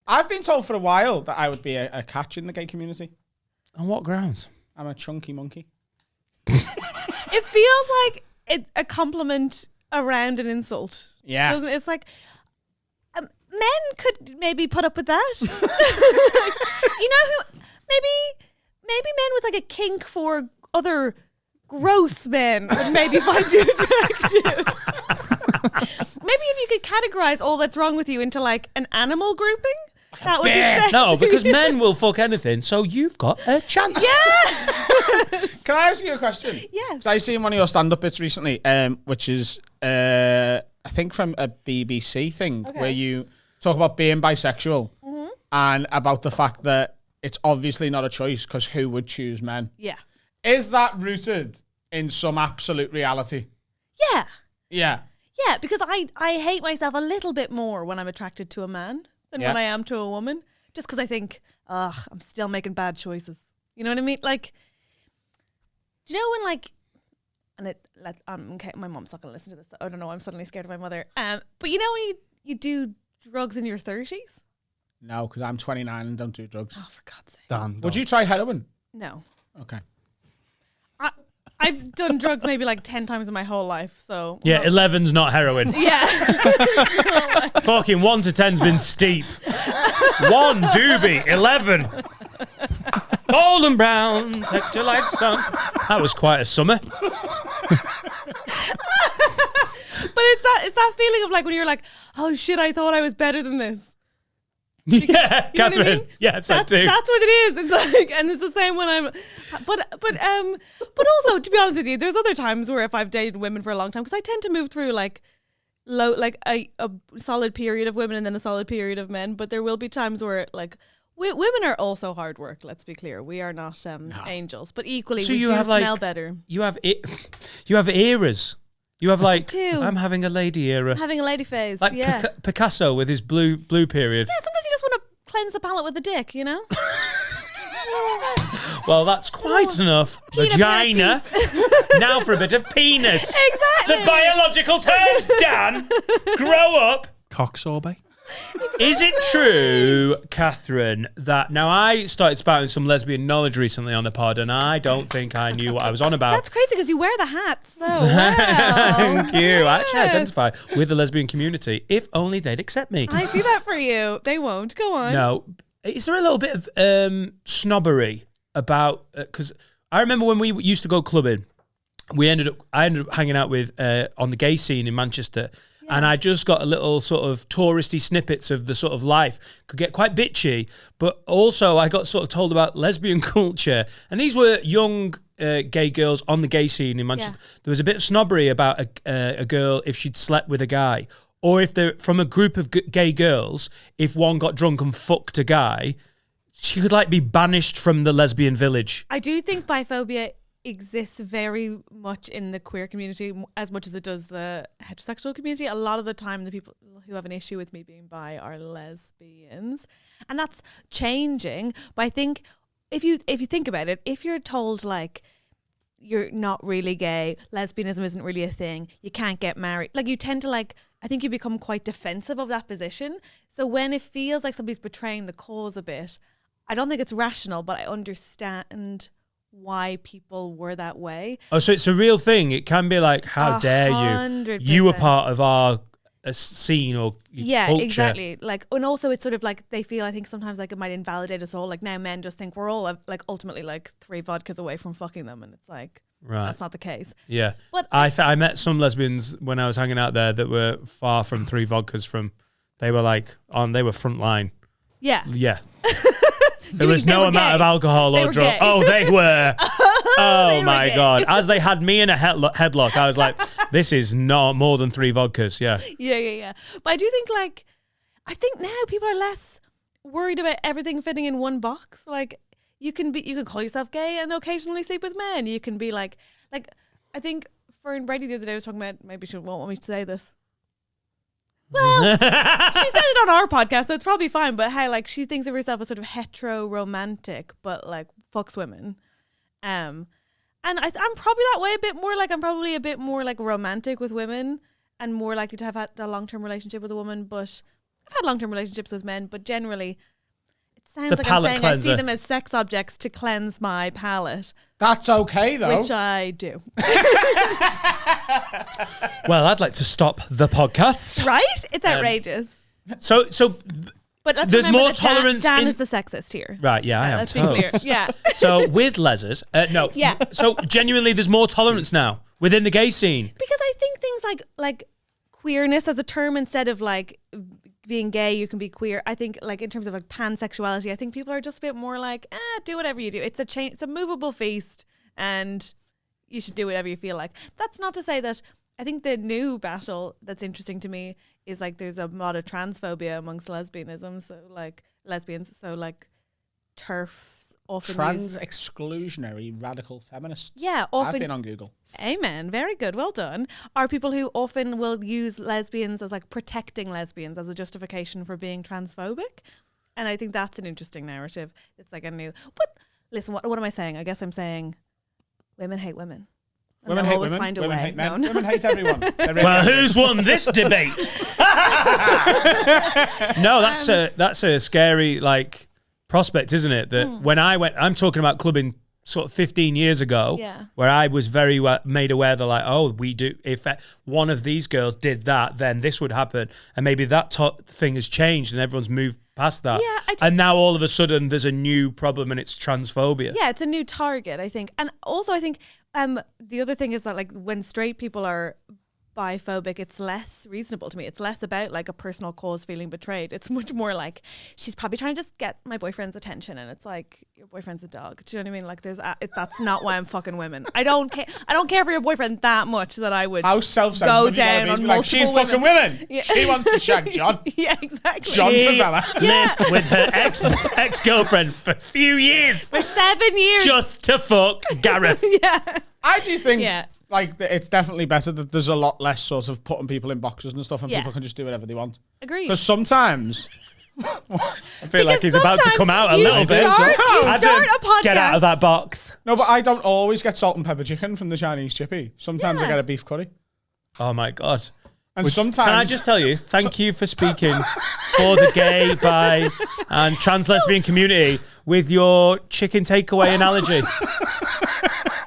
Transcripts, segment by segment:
I've been told for a while that I would be a catch in the gay community. On what grounds? I'm a chunky monkey. It feels like it's a compliment around an insult. Yeah. Doesn't it? It's like, men could maybe put up with that. You know who? Maybe men with like a kink for other gross men would maybe find you attractive. Maybe if you could categorize all that's wrong with you into like an animal grouping, that would be sexy. No, because men will fuck anything, so you've got a chance. Yeah. Can I ask you a question? Yes. So I seen one of your stand-up bits recently, which is I think from a BBC thing where you talk about being bisexual and about the fact that it's obviously not a choice because who would choose men? Yeah. Is that rooted in some absolute reality? Yeah. Yeah. Yeah, because I hate myself a little bit more when I'm attracted to a man than when I am to a woman. Just because I think, I'm still making bad choices. You know what I mean? Like, do you know when like, and okay, my mom's not going to listen to this. I don't know. I'm suddenly scared of my mother. But you know when you do drugs in your 30s? No, because I'm 29 and don't do drugs. Oh, for God's sake. Dan, Would you try heroin? No. Okay. I've done drugs maybe like 10 times in my whole life, so... Yeah, 11's not heroin. Yeah. Fucking 1 to 10's been steep. 1 doobie, 11. Golden brown, texture like sun. That was quite a summer. But it's that feeling of like when you're like, oh shit, I thought I was better than this. Yeah, You know what I Catherine. mean? Yes, I do. That's what it is. It's like, and it's the same when I'm, but also to be honest with you, there's other times where if I've dated women for a long time, because I tend to move through like a solid period of women and then a solid period of men. But there will be times where like women are also hard work. Let's be clear, we are not angels, but equally So we you do have, smell like, better. You have eras. You have like, do. I'm having a lady era. Having a lady phase, Like yeah. Picasso with his blue period. Yeah, sometimes you just want to cleanse the palate with a dick, you know? Well, that's quite enough. Peanut Vagina. Now for a bit of penis. Exactly. The biological terms, Dan. Grow up. Cock sorbet. Is it true, Catherine, that now I started spouting some lesbian knowledge recently on the pod and I don't think I knew what I was on about. That's crazy because you wear the hat so well. Thank you. I actually Yes. identify with the lesbian community. If only they'd accept me. I see that for you. They won't. Go on. No. Is there a little bit of snobbery about... Because I remember when we used to go clubbing, I ended up hanging out with on the gay scene in Manchester. Yeah. And I just got a little sort of touristy snippets of the sort of life. Could get quite bitchy, but also I got sort of told about lesbian culture. And these were young gay girls on the gay scene in Manchester. Yeah. There was a bit of snobbery about a girl if she'd slept with a guy. Or if they're from a group of gay girls, if one got drunk and fucked a guy, she could like be banished from the lesbian village. I do think biphobia exists very much in the queer community as much as it does the heterosexual community. A lot of the time the people who have an issue with me being bi are lesbians, and that's changing. But I think if you think about it, if you're told like you're not really gay, lesbianism isn't really a thing, you can't get married, like you tend to like, I think you become quite defensive of that position. So when it feels like somebody's betraying the cause a bit, I don't think it's rational, but I understand why people were that way. Oh, so it's a real thing. It can be like, how dare you? 100%. You were part of our scene or culture. Exactly. Like, and also it's sort of like they feel, I think sometimes like it might invalidate us all. Like now men just think we're all like ultimately like 3 vodkas away from fucking them, and it's like, right, that's not the case. Yeah. But I met some lesbians when I was hanging out there that were far from 3 vodkas from, they were like they were front line. Yeah. Yeah. There was no amount of alcohol or drug. Gay. Oh, they were. Oh They were my gay. God. As they had me in a headlock, I was like, this is not more than 3 vodkas. Yeah. Yeah. But I do think like, I think now people are less worried about everything fitting in one box. Like you can call yourself gay and occasionally sleep with men. You can be like I think Fern Brady the other day was talking about, maybe she won't want me to say this. Well, she said it on our podcast, so it's probably fine. But how like she thinks of herself as sort of hetero romantic, but like fucks women. And I'm probably that way a bit more. Like I'm probably a bit more like romantic with women and more likely to have had a long-term relationship with a woman. But I've had long-term relationships with men, but generally it sounds The like I'm palate saying cleanser. I see them as sex objects to cleanse my palate, That's okay though. which I do. Well, I'd like to stop the podcast. Right? It's outrageous. So But let's there's remember more that Dan- tolerance Dan in- is the sexist here. right, yeah, I am. Let's be clear. totes. Yeah. So with lesers, no. Yeah. So genuinely, there's more tolerance now within the gay scene. Because I think things like queerness as a term, instead of like being gay, you can be queer. I think like in terms of like pansexuality, I think people are just a bit more like, do whatever you do. It's a movable feast, and you should do whatever you feel like. That's not to say that I think the new battle that's interesting to me is like there's a lot of transphobia amongst lesbianism. So like lesbians, so like TERFs often Trans use. exclusionary radical feminists. Yeah, I've often. been on Google. Amen. Very good. Well done. Are people who often will use lesbians as like protecting lesbians as a justification for being transphobic. And I think that's an interesting narrative. It's like a new. But listen, what am I saying? I guess I'm saying women hate women. And Women they'll hate always women. find a Women way. hate men. No. Women hate everyone. They're really Well, angry. who's won this debate? No, that's a scary like prospect, isn't it? That when I'm talking about clubbing sort of 15 years ago, Yeah. where I was very made aware that like, oh, we do. If one of these girls did that, then this would happen, and maybe that thing has changed, and everyone's moved past that. Yeah, and now all of a sudden there's a new problem, and it's transphobia. Yeah, it's a new target, I think. And also I think the other thing is that like when straight people are biphobic, it's less reasonable to me. It's less about like a personal cause feeling betrayed. It's much more like she's probably trying to just get my boyfriend's attention, and it's like your boyfriend's a dog. Do you know what I mean? Like that's not why I'm fucking women. I don't care for your boyfriend that much that I would How self-centered go you gotta down be on to be multiple like, she's fucking women. Yeah. She wants to shag John. Yeah, exactly. John She Favela. lived with her ex-girlfriend for a few years For 7 years. just to fuck Gareth. Yeah. I do think Yeah. like it's definitely better that there's a lot less sort of putting people in boxes and stuff, and Yeah. people can just do whatever they want. Agreed. Because sometimes I feel like Because he's about to come out a little bit. You start a podcast. Get out of that box. no, but I don't always get salt and pepper chicken from the Chinese chippy. Sometimes I Yeah. get a beef curry, Oh my God. and sometimes Can I just tell you, thank you for speaking for the gay, bi, and trans lesbian community with your chicken takeaway analogy.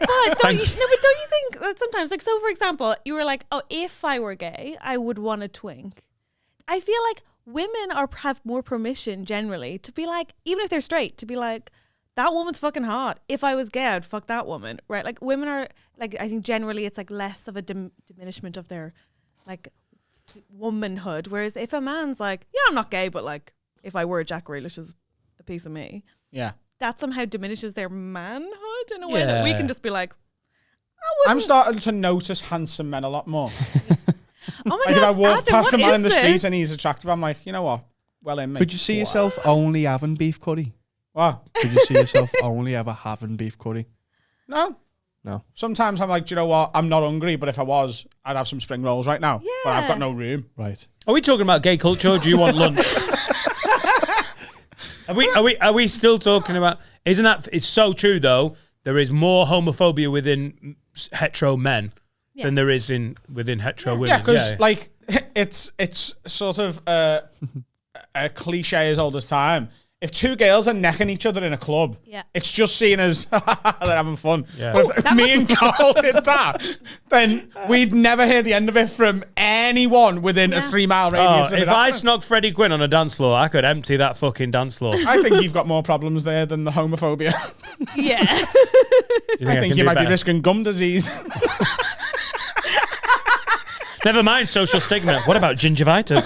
But don't you think that sometimes, like, so for example, you were like, oh, if I were gay, I would want a twink. I feel like women have more permission generally to be like, even if they're straight, to be like, that woman's fucking hot. If I was gay, I'd fuck that woman, right? Like women are like, I think generally it's like less of a diminishment of their like womanhood. Whereas if a man's like, yeah, I'm not gay, but like if I were, Jack Grealish is a piece of me. yeah. That somehow diminishes their manhood in a way that we Yeah. can just be like, I'm starting to notice handsome men a lot more. oh my Like if I God, walk Adam, past a what man is in the this? street and he's attractive, I'm like, you know what? Well in me. Could you see yourself only having beef curry? What? Could you see yourself only ever having beef curry? No. No. Sometimes I'm like, do you know what? I'm not hungry, but if I was, I'd have some spring rolls right now. But I've got no room. Right. Are we talking about gay culture or do you want lunch? Are we still talking about, isn't that, it's so true though, there is more homophobia within hetero men than there is within hetero women. Yeah, because like it's sort of a cliche as old as time. If two girls are necking each other in a club, Yeah. it's just seen as they're having fun. Yeah. But if me and Carl did that, then we'd never hear the end of it from anyone within a 3 mile radius. of it if I happening. snog Freddie Quinn on a dance floor, I could empty that fucking dance floor. I think you've got more problems there than the homophobia. Yeah. I think you might be risking gum disease. Never mind social stigma. What about gingivitis?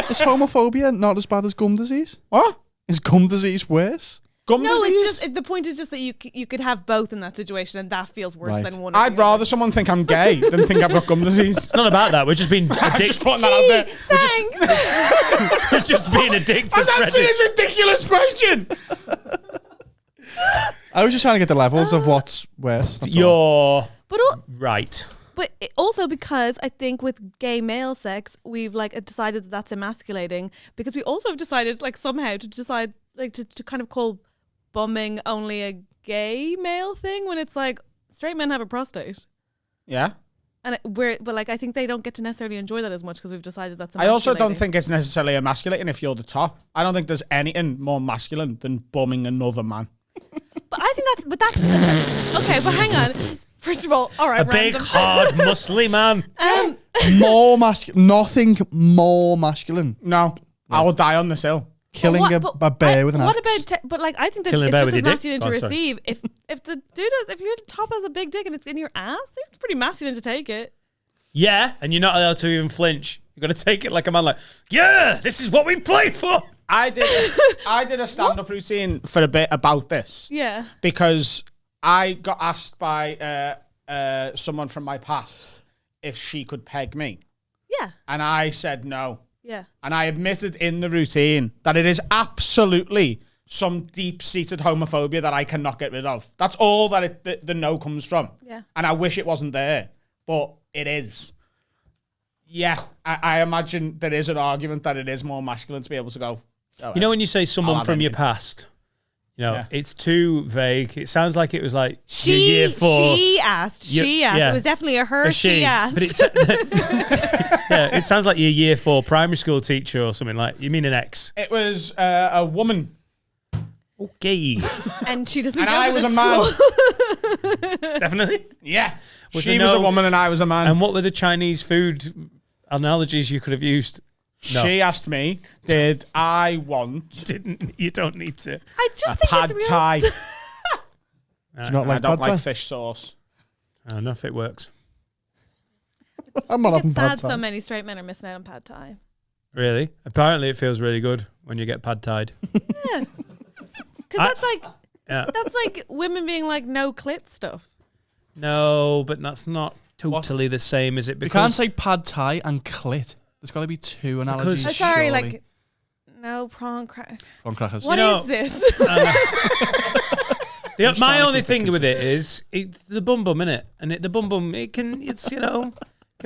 Is homophobia not as bad as gum disease? What? Is gum disease worse? Gum No, disease? it's just the point is just that you could have both in that situation, and that feels worse Right. than one. or I'd the rather other. someone think I'm gay than think I've got gum disease. It's not about that. We're just being I'm just addicted. putting that out there. Thanks. We're just being addicted. I'm answering this ridiculous question. I was just trying to get the levels of what's worse. That's all. You're but right. also because I think with gay male sex, we've like decided that that's emasculating, because we also have decided like somehow to decide like to kind of call bumming only a gay male thing when it's like straight men have a prostate. Yeah. And but like I think they don't get to necessarily enjoy that as much because we've decided that's. I also don't think it's necessarily emasculating if you're the top. I don't think there's anything more masculine than bumming another man. But I think that's okay. But hang on. First of all right, a big, hard, muscly man. More masculine. Nothing more masculine. No, I will die on this hill. Killing a bear with an axe. What about? But like, I think that's Killing a it's bear just with as your masculine dick? to Oh, receive. If the dude if your top has a big dick and it's in your ass, it's pretty masculine to take it. Yeah, and you're not allowed to even flinch. You've got to take it like a man. Like, yeah, this is what we play for. I did a stand-up routine for a bit about this. Yeah. Because I got asked by someone from my past if she could peg me. Yeah. And I said no. Yeah. And I admitted in the routine that it is absolutely some deep-seated homophobia that I cannot get rid of. That's all that the no comes from. Yeah. And I wish it wasn't there, but it is. Yeah, I imagine there is an argument that it is more masculine to be able to go. Oh, You know when you say someone from your past, it's too vague. It sounds like it was like your year 4. She asked. Yeah. It was definitely a her. She asked. But it sounds like your year 4 primary school teacher or something. Like, you mean an ex? It was a woman. Okay. And she doesn't And go I to was the a man. school. Definitely. Yeah. Was She there was a no- woman and I was a man. And what were the Chinese food analogies you could have used? No. She asked me, did I want You don't need to. I just a think pad it's real. thai? Do you not I like don't pad thai? like fish sauce. I don't know if it works. I'm not having It's pad sad thai. so many straight men are missing out on pad thai. Really? Apparently it feels really good when you get pad tied. Yeah. Because Yeah. that's like women being like no clit stuff. No, but that's not totally the same, is it? We can't say pad thai and clit. There's got to be two analogies. Oh, sorry, surely. like no prawn crack. Prawn crackers. What is this? My trying to only keep it thing with it is it's the bum bum, innit? And the bum bum, can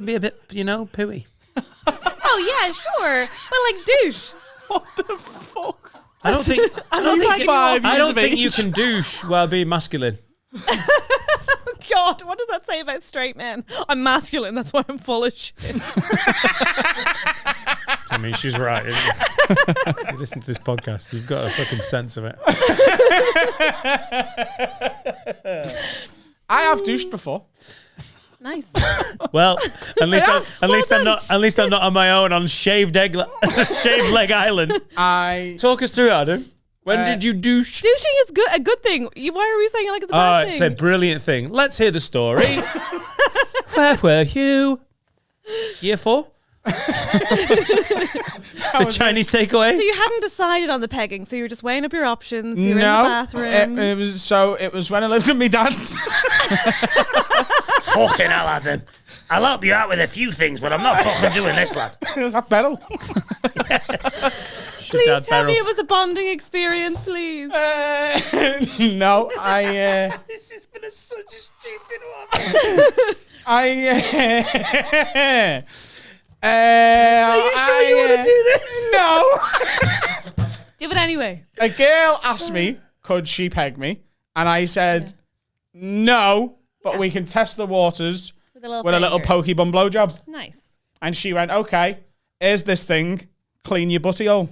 be a bit, pooey. Oh yeah, sure, but like douche. What the fuck? I don't think I'm not thinking. I don't think you can douche while being masculine. God, what does that say about straight men? I'm masculine. That's why I'm full of shit. I mean, she's right. Isn't she? You listen to this podcast, you've got a fucking sense of it. I have douched before. Nice. Well, at least I'm not on my own on shaved leg island. Talk us through it, Adam. When did you douche? Douching is a good thing. Why are we saying it like it's a bad thing? It's a brilliant thing. Let's hear the story. Where were you? Year 4? The Chinese takeaway? So you hadn't decided on the pegging, so you were just weighing up your options. You were in the bathroom. It was when I lived with my dad's. Fucking hell, Adam. I'll help you out with a few things, but I'm not fucking doing this, lad. Is that Beryl? Please tell me it was a bonding experience, please. No, This has been such a stupid one. Are you sure you want to do this? No. Do it anyway. A girl asked me, could she peg me? And I said, no, but we can test the waters with a little pokey bum blowjob. Nice. And she went, okay, here's this thing, clean your butty hole.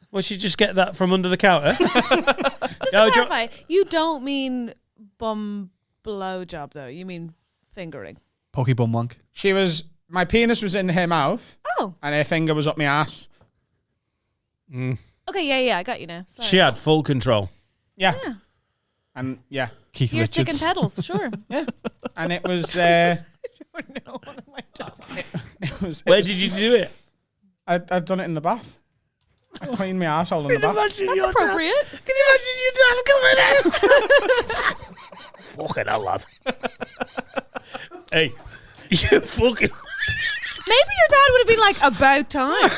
Well, she just get that from under the counter? Just to clarify, you don't mean bum blowjob, though. You mean fingering. Pokey bum wank. My penis was in her mouth. Oh. And her finger was up my ass. Okay, yeah, I got you now. Sorry. She had full control. Yeah. And yeah. Keith Ear stick and Richards. pedals, sure. Yeah. And it was Oh no, what am I doing? Where did you do it? I'd done it in the bath. I cleaned my asshole in the bath. That's appropriate. Can you imagine your dad coming out? Fucking hell, lad. Hey, you fucking... Maybe your dad would have been like, about time.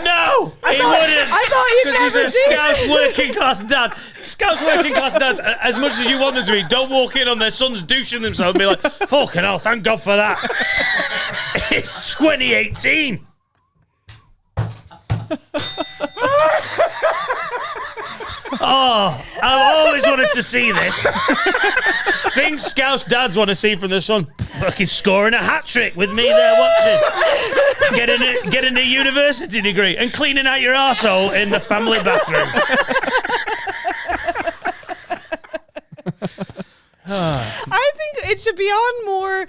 No, he wouldn't. I thought you'd Because never he's a do Scouse working class dad. Scouse working class dads, as much as you want them to be, don't walk in on their sons douching themselves and be like, fucking hell, thank God for that. It's 2018. Oh, I've always wanted to see this. Things Scouse dads want to see from their son. Fucking scoring a hat trick with me there watching. Getting a university degree and cleaning out your arsehole in the family bathroom. I think it should be on more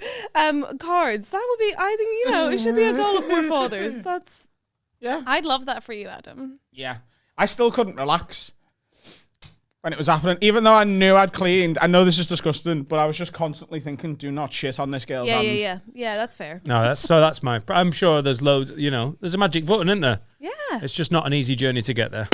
cards. That would be, I think, it should be a goal of more fathers. That's, Yeah. I'd love that for you, Adam. Yeah. I still couldn't relax when it was happening. Even though I knew I'd cleaned. I know this is disgusting, but I was just constantly thinking, do not shit on this girl's hand. Yeah, that's fair. No, that's my. I'm sure there's loads. There's a magic button, isn't there? Yeah. It's just not an easy journey to get there.